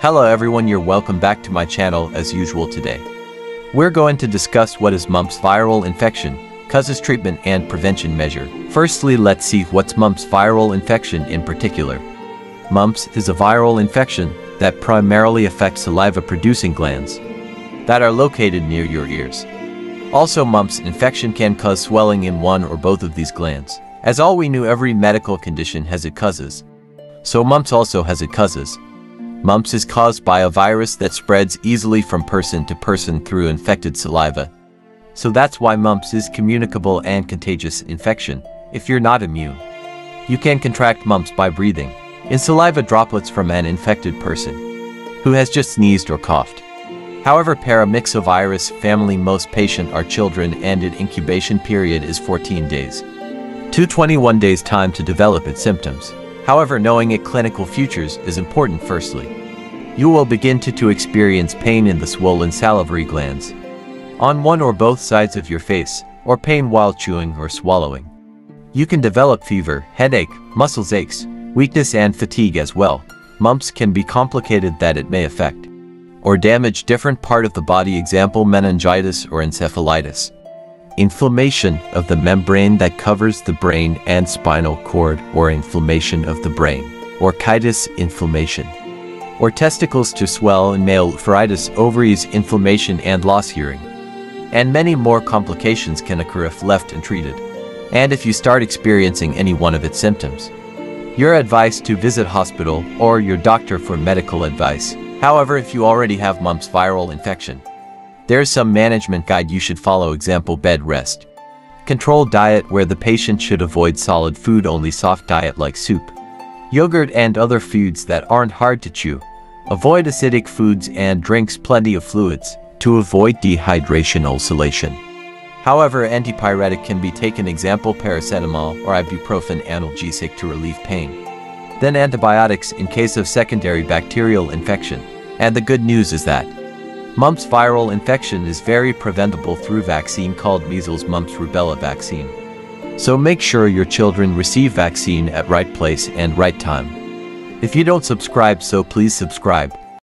Hello everyone, you're welcome back to my channel as usual today. We're going to discuss what is mumps viral infection, causes, treatment and prevention measure. Firstly, let's see what's mumps viral infection in particular. Mumps is a viral infection that primarily affects saliva-producing glands that are located near your ears. Also, mumps infection can cause swelling in one or both of these glands. As all we knew, every medical condition has its causes. So mumps also has its causes. Mumps is caused by a virus that spreads easily from person to person through infected saliva. So that's why mumps is communicable and contagious infection. If you're not immune, you can contract mumps by breathing in saliva droplets from an infected person who has just sneezed or coughed. However, paramyxovirus family, most patients are children and its incubation period is 14 days to 21 days time to develop its symptoms. However, knowing its clinical features is important. Firstly, you will begin to experience pain in the swollen salivary glands on one or both sides of your face, or pain while chewing or swallowing. You can develop fever, headache, muscle aches, weakness and fatigue as well. Mumps can be complicated that it may affect or damage different part of the body, example meningitis or encephalitis. Inflammation of the membrane that covers the brain and spinal cord, or inflammation of the brain, orchitis inflammation, or testicles to swell in male, uritis, ovaries inflammation and loss hearing. And many more complications can occur if left untreated. And if you start experiencing any one of its symptoms, you're advised to visit hospital or your doctor for medical advice. However, if you already have mumps viral infection, there's some management guide you should follow, example bed rest, controlled diet where the patient should avoid solid food, only soft diet like soup, yogurt and other foods that aren't hard to chew. Avoid acidic foods and drinks plenty of fluids to avoid dehydration ulceration. However, antipyretic can be taken, example paracetamol or ibuprofen analgesic to relieve pain. Then antibiotics in case of secondary bacterial infection. And the good news is that mumps viral infection is very preventable through vaccine called measles, mumps, rubella vaccine. So make sure your children receive vaccine at right place and right time. If you don't subscribe, so please subscribe.